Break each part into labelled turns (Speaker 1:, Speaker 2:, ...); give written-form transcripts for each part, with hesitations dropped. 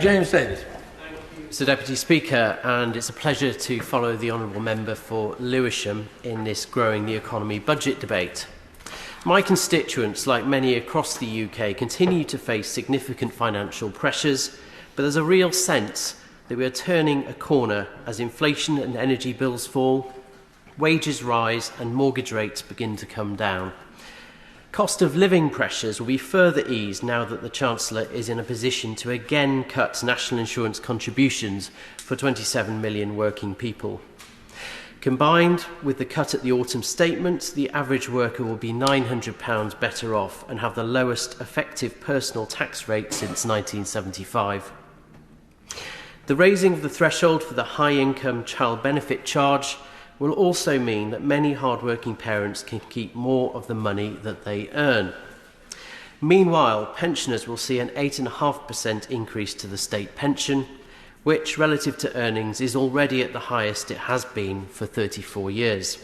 Speaker 1: James Davis.
Speaker 2: Mr Deputy Speaker, and it's a pleasure to follow the Honourable Member for Lewisham in this Growing the Economy budget debate. My constituents, like many across the UK, continue to face significant financial pressures, but there's a real sense that we are turning a corner as inflation and energy bills fall, wages rise and mortgage rates begin to come down. Cost of living pressures will be further eased now that the Chancellor is in a position to again cut national insurance contributions for 27 million working people. Combined with the cut at the autumn statement, the average worker will be £900 better off and have the lowest effective personal tax rate since 1975. The raising of the threshold for the high-income child benefit charge will also mean that many hard-working parents can keep more of the money that they earn. Meanwhile, pensioners will see an 8.5% increase to the state pension, which, relative to earnings, is already at the highest it has been for 34 years.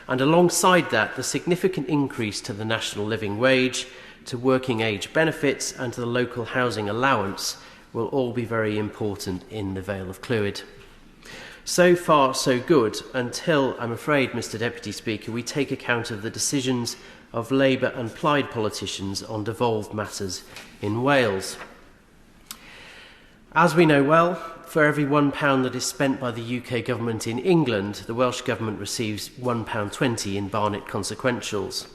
Speaker 2: And alongside that, the significant increase to the national living wage, to working age benefits and to the local housing allowance will all be very important in the Vale of Clwyd. So far, so good, until, I'm afraid, Mr Deputy Speaker, we take account of the decisions of Labour and Plaid politicians on devolved matters in Wales. As we know well, for every £1 that is spent by the UK government in England, the Welsh Government receives £1.20 in Barnet consequentials.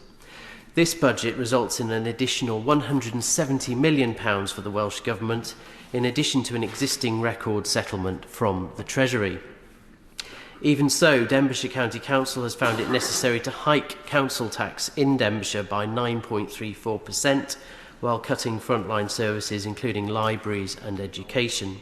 Speaker 2: This budget results in an additional £170 million for the Welsh Government, in addition to an existing record settlement from the Treasury. Even so, Denbighshire County Council has found it necessary to hike council tax in Denbighshire by 9.34%, while cutting frontline services including libraries and education.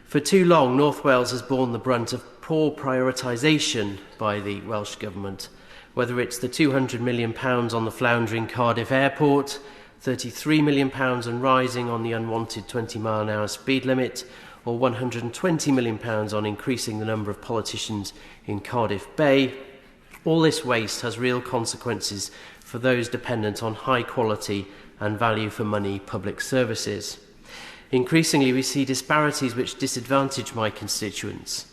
Speaker 2: For too long, North Wales has borne the brunt of poor prioritisation by the Welsh Government, whether it's the £200 million on the floundering Cardiff Airport, £33 million and rising on the unwanted 20-mile-an-hour speed limit, or £120 million on increasing the number of politicians in Cardiff Bay. All this waste has real consequences for those dependent on high quality and value for money public services. Increasingly, we see disparities which disadvantage my constituents.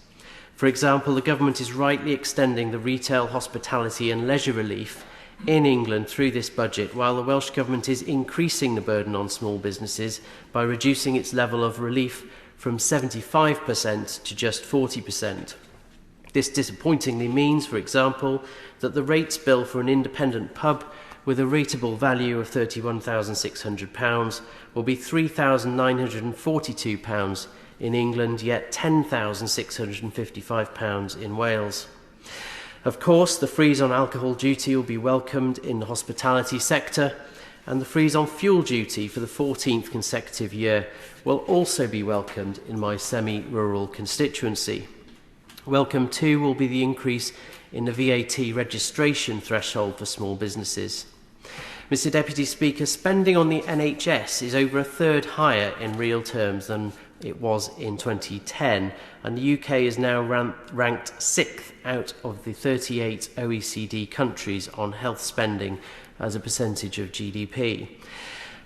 Speaker 2: For example, the government is rightly extending the retail, hospitality and leisure relief in England through this budget, while the Welsh Government is increasing the burden on small businesses by reducing its level of relief from 75% to just 40%. This disappointingly means, for example, that the rates bill for an independent pub with a rateable value of £31,600 will be £3,942 in England, yet £10,655 in Wales. Of course, the freeze on alcohol duty will be welcomed in the hospitality sector, and the freeze on fuel duty for the 14th consecutive year will also be welcomed in my semi-rural constituency. Welcome too will be the increase in the VAT registration threshold for small businesses. Mr Deputy Speaker, spending on the NHS is over a third higher in real terms than it was in 2010, and the UK is now ranked 6th out of the 38 OECD countries on health spending as a percentage of GDP.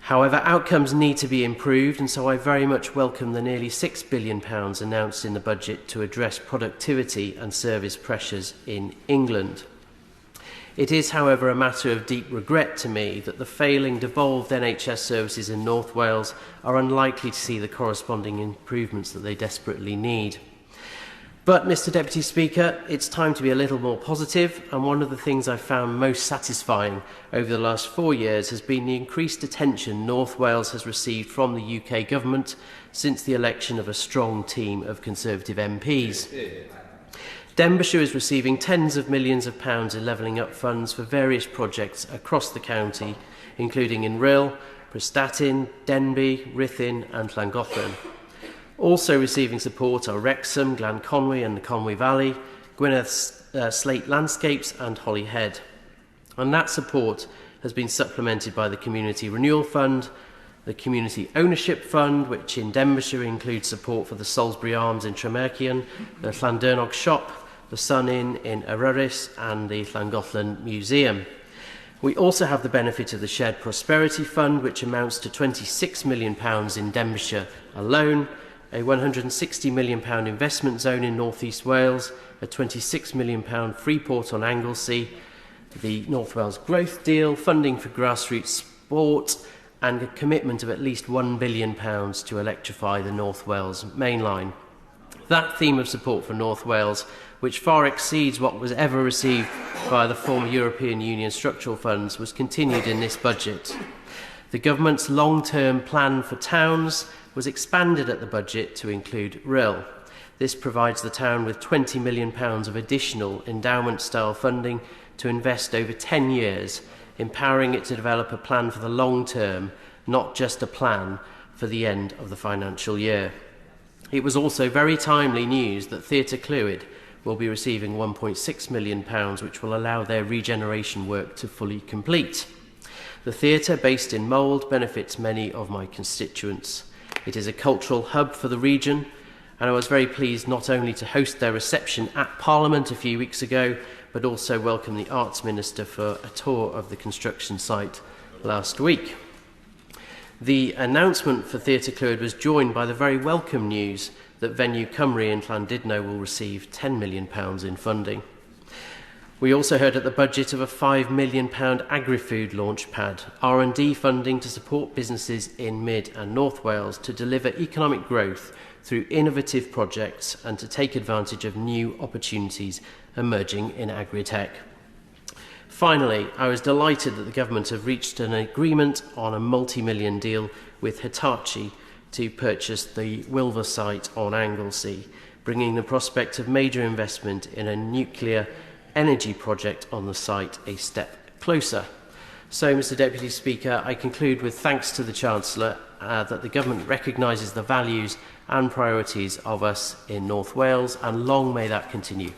Speaker 2: However, outcomes need to be improved, and so I very much welcome the nearly £6 billion announced in the budget to address productivity and service pressures in England. It is, however, a matter of deep regret to me that the failing devolved NHS services in North Wales are unlikely to see the corresponding improvements that they desperately need. But, Mr Deputy Speaker, it's time to be a little more positive, and one of the things I've found most satisfying over the last 4 years has been the increased attention North Wales has received from the UK Government since the election of a strong team of Conservative MPs. Denbighshire is receiving tens of millions of pounds in levelling up funds for various projects across the county, including in Rhyl, Prestatyn, Denbigh, Ruthin and Llangollen. Also receiving support are Wrexham, Glanconwy and the Conwy Valley, Gwyneth's Slate Landscapes and Holyhead. And that support has been supplemented by the Community Renewal Fund, the Community Ownership Fund, which in Denbighshire includes support for the Salisbury Arms in Tremercian, the Llandurnog Shop, the Sun Inn in Eryris and the Llangollen Museum. We also have the benefit of the Shared Prosperity Fund, which amounts to £26 million in Denbighshire alone, a £160 million investment zone in North East Wales, a £26 million Freeport on Anglesey, the North Wales Growth Deal, funding for grassroots sport, and a commitment of at least £1 billion to electrify the North Wales main line. That theme of support for North Wales, which far exceeds what was ever received via the former European Union structural funds, was continued in this budget. The government's long-term plan for towns was expanded at the budget to include RIL. This provides the town with £20 million of additional endowment-style funding to invest over 10 years, empowering it to develop a plan for the long term, not just a plan for the end of the financial year. It was also very timely news that Theatr Clwyd will be receiving £1.6 million, which will allow their regeneration work to fully complete. The theatre, based in Mould, benefits many of my constituents. It is a cultural hub for the region, and I was very pleased not only to host their reception at Parliament a few weeks ago, but also welcome the Arts Minister for a tour of the construction site last week. The announcement for Theatr Clwyd was joined by the very welcome news that Venue Cymru in Llandudno will receive £10 million in funding. We also heard at the budget of a £5 million agri-food launchpad, R&D funding to support businesses in Mid and North Wales to deliver economic growth through innovative projects and to take advantage of new opportunities emerging in agri-tech. Finally, I was delighted that the government have reached an agreement on a multi-million deal with Hitachi to purchase the Wilver site on Anglesey, bringing the prospect of major investment in a nuclear energy project on the site a step closer. So, Mr Deputy Speaker, I conclude with thanks to the Chancellor that the government recognises the values and priorities of us in North Wales, and long may that continue.